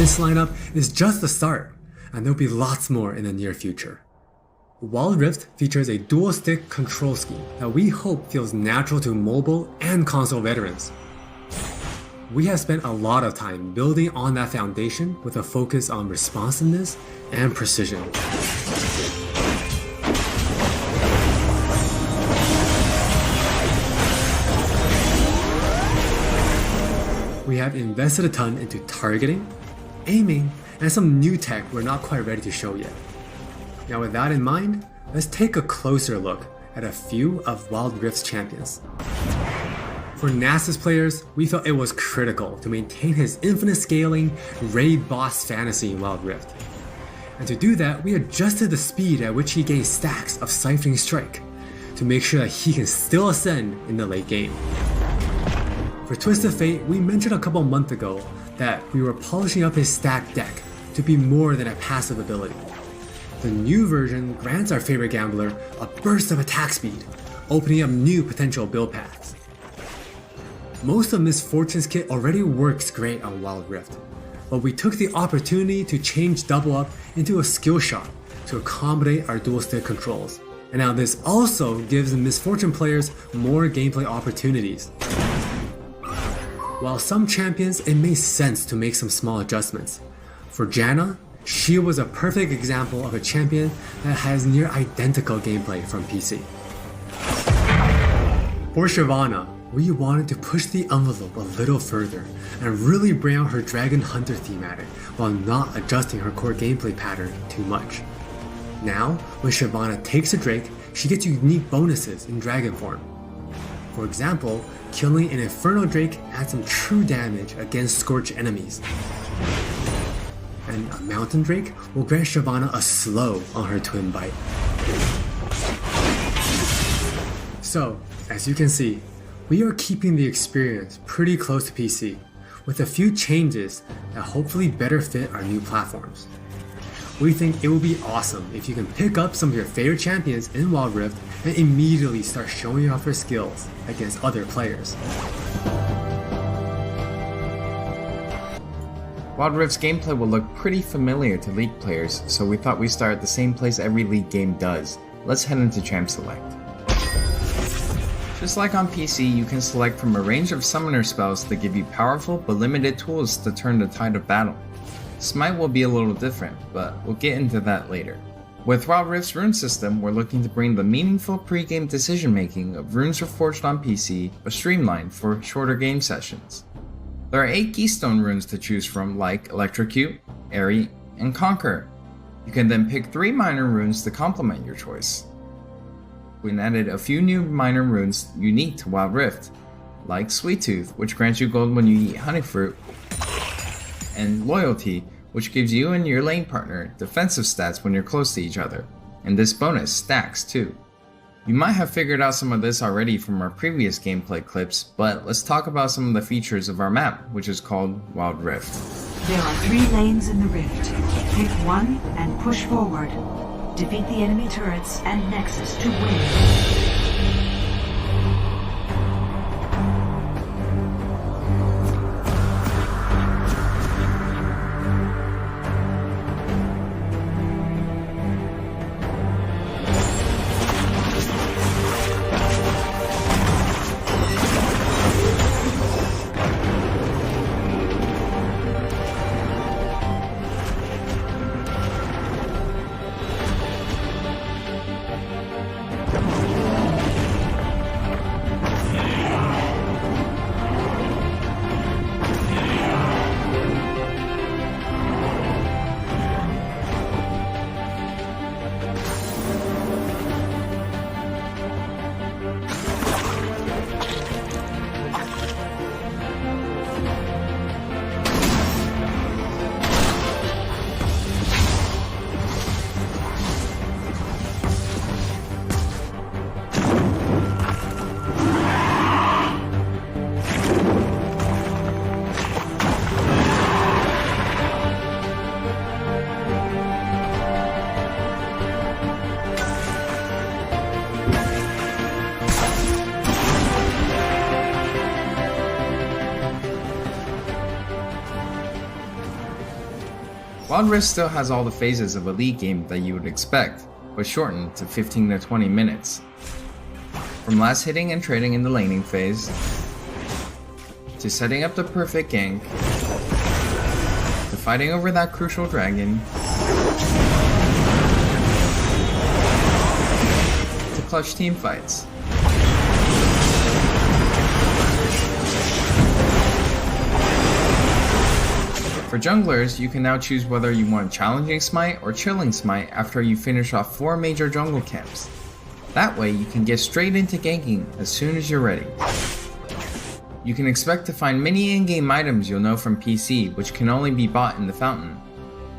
this lineup is just the start, and there'll be lots more in the near future. Wild Rift features a dual-stick control scheme that we hope feels natural to mobile and console veterans. We have spent a lot of time building on that foundation with a focus on responsiveness and precision. We have invested a ton into targeting, aiming, and some new tech we're not quite ready to show yet. Now with that in mind, let's take a closer look at a few of Wild Rift's champions. For Nasus players, we felt it was critical to maintain his infinite scaling raid boss fantasy in Wild Rift. And to do that, we adjusted the speed at which he gains stacks of Siphoning Strike to make sure that he can still ascend in the late game. For Twisted Fate, we mentioned a couple months ago that we were polishing up his stack deck to be more than a passive ability. The new version grants our favorite gambler a burst of attack speed, opening up new potential build paths. Most of Miss Fortune's kit already works great on Wild Rift, but we took the opportunity to change Double Up into a skill shot to accommodate our dual stick controls. And now this also gives the Miss Fortune players more gameplay opportunities. While some champions, it made sense to make some small adjustments. For JessNna, she was a perfect example of a champion that has near identical gameplay from PC. For Shyvana, we wanted to push the envelope a little further and really bring out her Dragon Hunter thematic while not adjusting her core gameplay pattern too much. Now, when Shyvana takes a Drake, she gets unique bonuses in Dragon form. For example, killing an Infernal Drake adds some true damage against Scorch enemies. And a Mountain Drake will grant Shyvana a slow on her Twin Bite. So, as you can see, we are keeping the experience pretty close to PC, with a few changes that hopefully better fit our new platforms. We think it would be awesome if you can pick up some of your favorite champions in Wild Rift and immediately start showing off your skills against other players. Wild Rift's gameplay will look pretty familiar to League players, so we thought we'd start at the same place every League game does. Let's head into Champ Select. Just like on PC, you can select from a range of summoner spells that give you powerful but limited tools to turn the tide of battle. Smite will be a little different, but we'll get into that later. With Wild Rift's rune system, we're looking to bring the meaningful pre-game decision making of runes reforged on PC, but streamlined for shorter game sessions. There are 8 keystone runes to choose from, like Electrocute, Airy, and Conquer. You can then pick 3 minor runes to complement your choice. We added a few new minor runes unique to Wild Rift, like Sweet Tooth, which grants you gold when you eat honey fruit, and Loyalty, which gives you and your lane partner defensive stats when you're close to each other, and this bonus stacks too. You might have figured out some of this already from our previous gameplay clips, but let's talk about some of the features of our map, which is called Wild Rift. There are 3 lanes in the rift. Pick one and push forward. Defeat the enemy turrets and Nexus to win. Wild Rift still has all the phases of a League game that you would expect, but shortened to 15 to 20 minutes. From last hitting and trading in the laning phase, to setting up the perfect gank, to fighting over that crucial dragon, to clutch team fights. For junglers, you can now choose whether you want challenging smite or chilling smite after you finish off 4 major jungle camps. That way you can get straight into ganking as soon as you're ready. You can expect to find many in-game items you'll know from PC, which can only be bought in the fountain.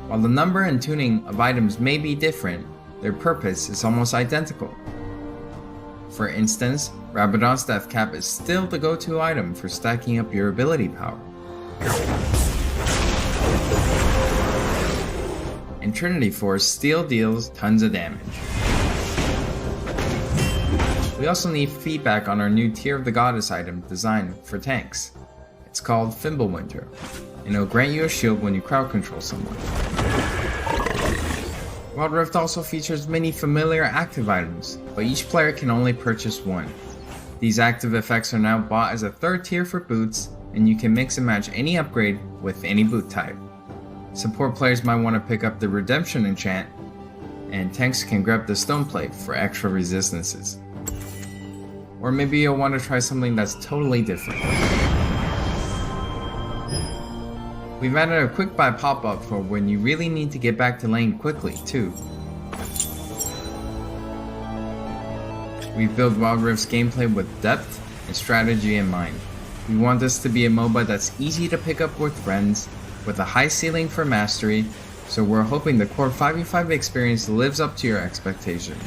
While the number and tuning of items may be different, their purpose is almost identical. For instance, Rabadon's Death Cap is still the go-to item for stacking up your ability power. And Trinity Force still deals tons of damage. We also need feedback on our new Tear of the Goddess item designed for tanks. It's called Fimbulwinter, and it'll grant you a shield when you crowd control someone. Wild Rift also features many familiar active items, but each player can only purchase one. These active effects are now bought as a third tier for boots, and you can mix and match any upgrade with any boot type. Support players might want to pick up the Redemption enchant, and tanks can grab the Stone Plate for extra resistances. Or maybe you'll want to try something that's totally different. We've added a quick buy pop-up for when you really need to get back to lane quickly too. We've built Wild Rift's gameplay with depth and strategy in mind. We want this to be a MOBA that's easy to pick up with friends, with a high ceiling for mastery, so we're hoping the core 5v5 experience lives up to your expectations.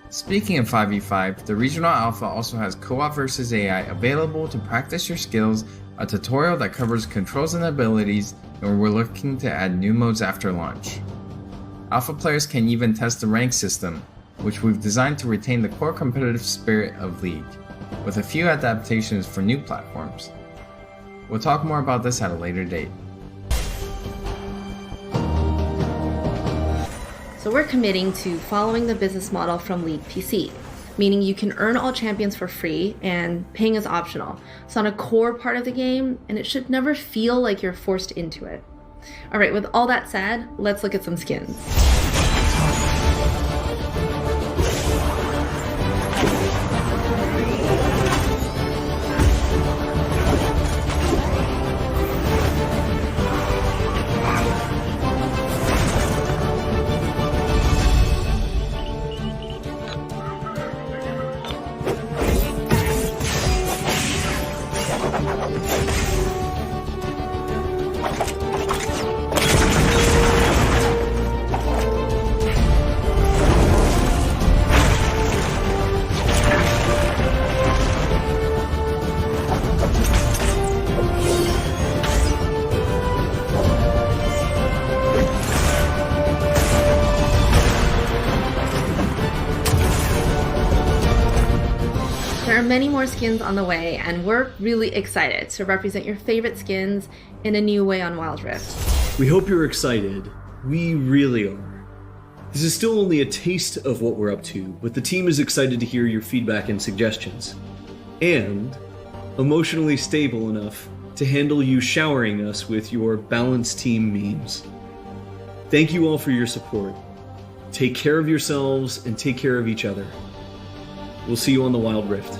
Speaking of 5v5, the Regional Alpha also has Co-op vs AI available to practice your skills, a tutorial that covers controls and abilities, and we're looking to add new modes after launch. Alpha players can even test the rank system, which we've designed to retain the core competitive spirit of League, with a few adaptations for new platforms. We'll talk more about this at a later date. So we're committing to following the business model from League PC, meaning you can earn all champions for free and paying is optional. It's not a core part of the game and it should never feel like you're forced into it. Alright, with all that said, let's look at some skins. There are many more skins on the way, and we're really excited to represent your favorite skins in a new way on Wild Rift. We hope you're excited. We really are. This is still only a taste of what we're up to, but the team is excited to hear your feedback and suggestions. And emotionally stable enough to handle you showering us with your balanced team memes. Thank you all for your support. Take care of yourselves and take care of each other. We'll see you on the Wild Rift.